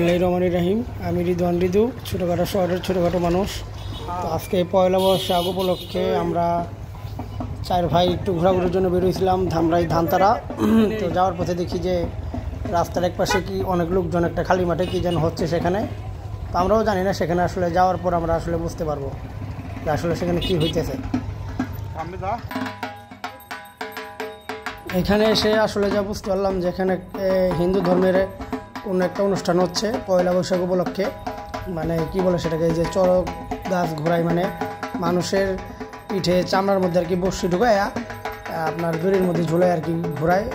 বিসমিল্লাহির রহমানির রহিম। আমি রিদওয়ান রিদু, ছোটোখাটো শহরের ছোটোখাটো মানুষ। তো আজকে পয়লা বৈশাখ উপলক্ষে আমরা চার ভাই একটু ঘোরাঘুরির জন্য বেরোয়েছিলাম ধামরাই ধানতারা। তো যাওয়ার পথে দেখি যে রাস্তার এক পাশে কি অনেক লোকজন একটা খালি মাঠে কী যেন হচ্ছে সেখানে। তো আমরাও জানি না, সেখানে আসলে যাওয়ার পর আমরা আসলে বুঝতে পারবো যে আসলে সেখানে কী হইতেছে। এখানে এসে আসলে যা বুঝতে পারলাম যে এখানে হিন্দু ধর্মের কোনো একটা অনুষ্ঠান হচ্ছে পয়লা বৈশাখ উপলক্ষে। মানে কি বলে সেটাকে, যে চড়ক গাছ ঘোরায়, মানে মানুষের পিঠে চামড়ার মধ্যে আর কি বসি ঢুকায় আপনার দড়ির মধ্যে ঝুলায় আর কি ঘোরায়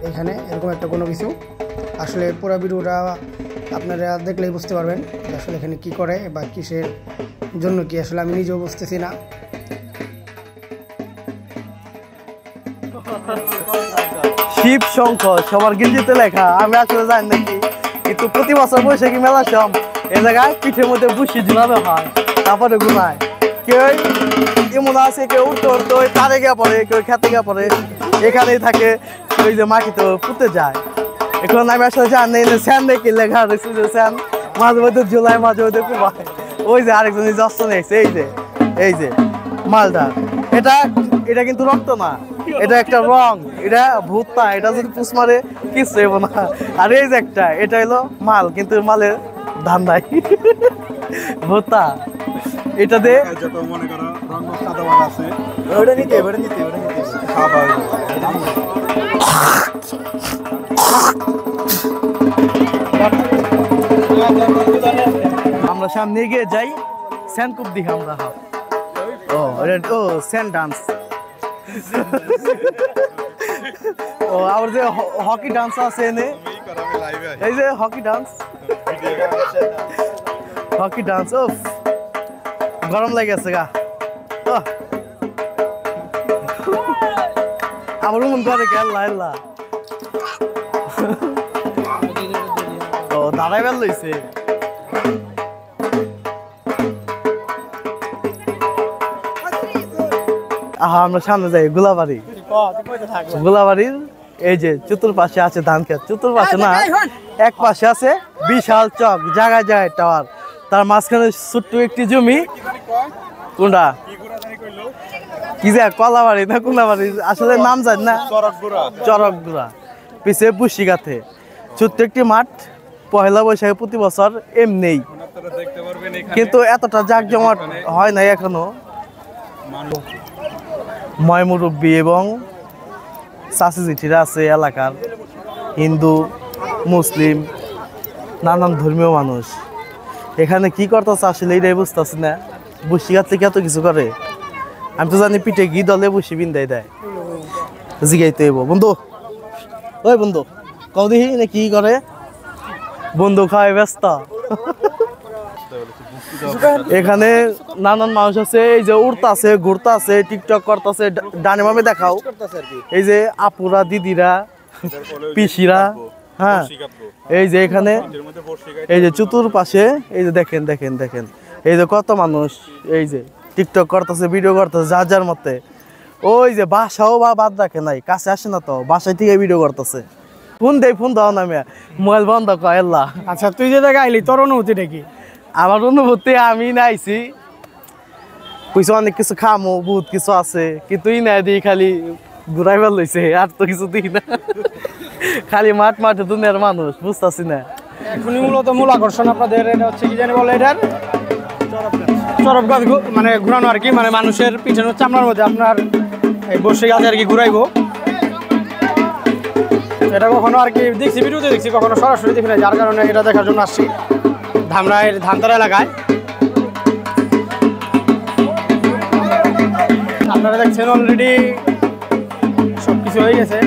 এখানে, এরকম একটা কোনো কিছু। আসলে পুরো ভিডিওটা আপনারা দেখলেই বুঝতে পারবেন যে আসলে এখানে কী করে বা কিসের জন্য কি, আসলে আমি নিজেও বুঝতেছি না। শিব শঙ্খ সবার গিঞ্জিতে লেখা, আমি আসলে জানি নাকি, কিন্তু প্রতি বছর বৈশাখী মেলার সব এ জায়গায় পিঠের মধ্যে বুসি ঝুলানো হয়, তারপরে ঘুমায়। কেউ এমন আছে কেউ উঠতে উঠতে ওই তারে গিয়ে পড়ে, কেউ খেতে গিয়ে পড়ে, এখানেই থাকে, ওই যে মাটিতে পুঁতে যায়। এখন আমি আসলে জানি স্যান দেখি লেখা রয়েছে যে স্যান মাঝে মধ্যে ঝুলায়, মাঝে মধ্যে ঘুমায়। ওই যে আরেকজন যস্ত নিয়েছে, এই যে মালটা, এটা কিন্তু রক্ত না, এটা একটা রং, এটা ভূত না, এটা যদি পুষ মারে কিছু হইব না। আর এই যে একটা, এটা হলো মাল, কিন্তু মালের ধান নাই, ভূতা। এটা দিয়ে আমরা সামনে গিয়ে যাই, স্যান কুপ দিকে আমরা। ও স্যান ডান্স, ও আর যে হকি ডান্স আছে এনে, এই যে হকি ডান্স, ও গরম লাগেছে গা। আমার মন করে খেলা ও দাঁড়াই বেল লইছে। আমরা সামনে যাই গোলাবাড়ির, এই যে চতুর্পাশে আছে ধান ক্ষেত, চতুর্পাশে না, এক পাশে আছে বিশাল চক, জায়গায় জায়গায় টাওয়ার, তার মাঝখানে ছোট্ট একটি জমি। কোনটা কি যে কলাবাড়ি না কোনাবাড়ি, আসলে নাম জানি না, চরকগুড়া, পিছিয়ে বুসি গাথে ছোট্ট একটি মাঠ। পয়লা বৈশাখে প্রতি বছর এমনি, কিন্তু এতটা জাঁকজমট হয় নাই এখনো। ময়মুরব্বী এবং চাচি জিঠিরা আছে এলাকার, হিন্দু মুসলিম নানান ধর্মীয় মানুষ। এখানে কি করতেছে আসলে এটাই বুঝতেছি না। বসি গাছ থেকে এত কিছু করে, আমি তো জানি পিঠে ঘি দলে বসি বিন্দাই দেয়, জিগাইতে হইব। বন্ধু, ওই বন্ধু কও দেখি না কি করে, বন্ধু খাওয়াই ব্যস্ত। এখানে নানান মানুষ আছে, এই যে উড়তাছে ঘুরতাছে, টিকটক করতেছে, ডানে বামে দেখাও, এই যে আপুরা দিদিরা পিসিরা। হ্যাঁ, এই যে এখানে এই যে চতুর্পাশে এই যে দেখেন দেখেন দেখেন, এই যে কত মানুষ এই যে টিকটক করতেছে, ভিডিও করতেছে যার যার মতে। ওই যে বাসাও বা বাদ রাখে নাই, কাছে আসে না, তো বাসায় থেকে ভিডিও করতেছে। ফোন দাও না, মোবাইল বন্ধ কর। আচ্ছা, তুই যে জায়গায় আইলি, তোর অনুভূতিটা কি? আমার অনুভূতি, আমি নাইছি কইছে অনেক কিছু খামো, বহুত কিছু আছে, কিন্তু ই নাই দিই খালি ঘুরাই বেল লইছে, আর তো কিছু দিই না, খালি মাঠে দুনিয়ার মানুষ, বুঝতেছি না। এখনই মূল আকর্ষণ আপনাদের এটা হচ্ছে কি জানি বলে, এটার চরক গাছ মানে ঘুরানো আর কি, মানে মানুষের পিছনে চামড়ার মধ্যে আপনার এই বসে গাছে আর কি ঘুরাইবো। এটা কখনো আর কি দেখছি, ভিডিওতে দেখছি, কখনো সরাসরি দেখি না, যার কারণে এটা দেখার জন্য আসছি ধামরাইয়ের ধানতারা এলাকায়। আপনারা দেখছেন অলরেডি সব কিছু হয়ে গেছে,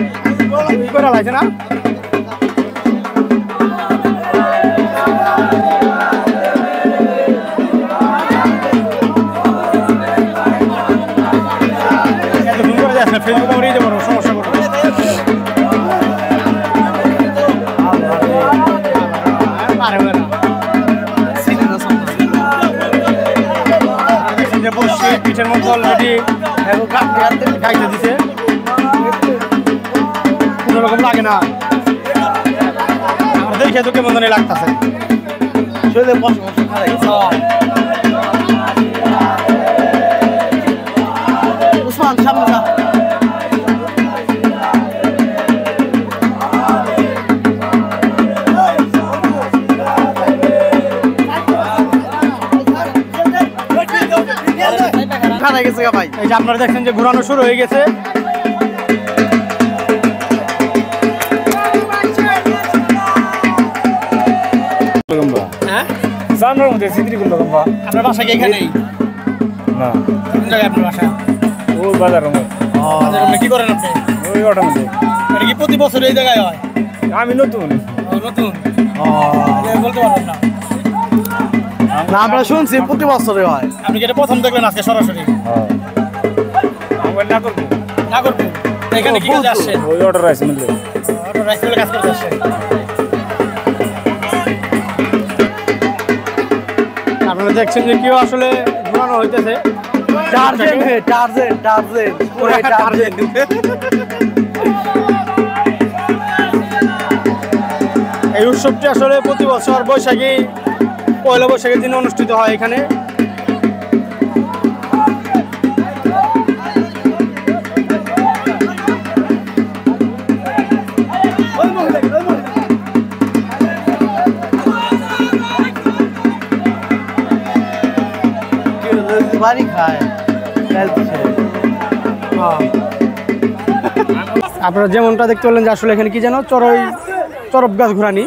কি করে লাগছে না। ফেসবুকে আমরা দিতে পারবো, সমস্যা করবো। পিঠের মধ্যে অলরেডি খাইতে দিছে, কোনোরকম লাগে না, দেখে তো কেমন লাগতেছে। শরীরে বসে বসে খারাপ গেছে উসমান সামনে যা খারাপ গেছে ভাই এই যে আপনারা দেখছেন যে ঘোরানো শুরু হয়ে গেছে হ্যাঁ জানার মধ্যে সিদ্রি করলো লম্বা আপনার বাসা কি এখানেই না কোন জায়গায় আপনার বাসা ওই বাজার মধ্যে বাজারে আপনি কি করেন আপনি ওই অটার মধ্যে এটা কি প্রতি বছর এই জায়গায় হয় আমি নতুন নতুন বলতে পারবেন না না আমরা শুনছি প্রতি বছরে হয় আপনি কি এটা প্রথম দেখলেন আজকে সরাসরি আমার না করবো না করবেন এখানে কি কাজে আসছেন ওই অর্ডার আছে মিললে অটো রাইস মিলে কাজ করতে আসছেন আপনারা দেখছেন যে কেউ আসলে ঘোরানো হইতেছে টার্জেন হে টার্জেন টার্জেন পুরো টার্জেন এই উৎসবটি আসলে প্রতি বছর বৈশাখী পয়লা বৈশাখের দিন অনুষ্ঠিত হয় এখানে বাড়ি খায় আপনারা যেমনটা দেখতে পেলেন যে আসলে এখানে কি যেন চরপ গাছ ঘোরানি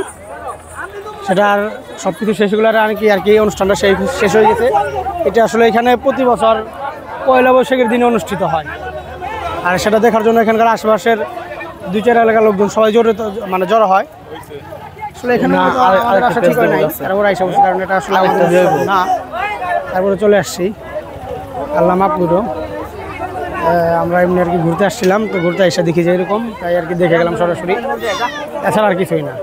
সেটার সব কিছু শেষ হয়ে আর কি অনুষ্ঠানটা শেষ হয়ে গেছে এটা আসলে এখানে প্রতি বছর পয়লা বৈশাখের দিনে অনুষ্ঠিত হয় আর সেটা দেখার জন্য এখানকার আশেপাশের 2-4 এলাকার লোকজন সবাই জড়ো হয় আসলে এখানে আসা ঠিক হয় নাই তারপরে আইসা বসে কারণ এটা আসলে আমাদের না তারপরে চলে আসছি আল্লাহ মাফ করো আমরা এমনি আর কি ঘুরতে আসছিলাম তো ঘুরতে এসে দেখি যে এরকম তাই আর কি দেখে গেলাম সরাসরি এছাড়া আর কিছুই না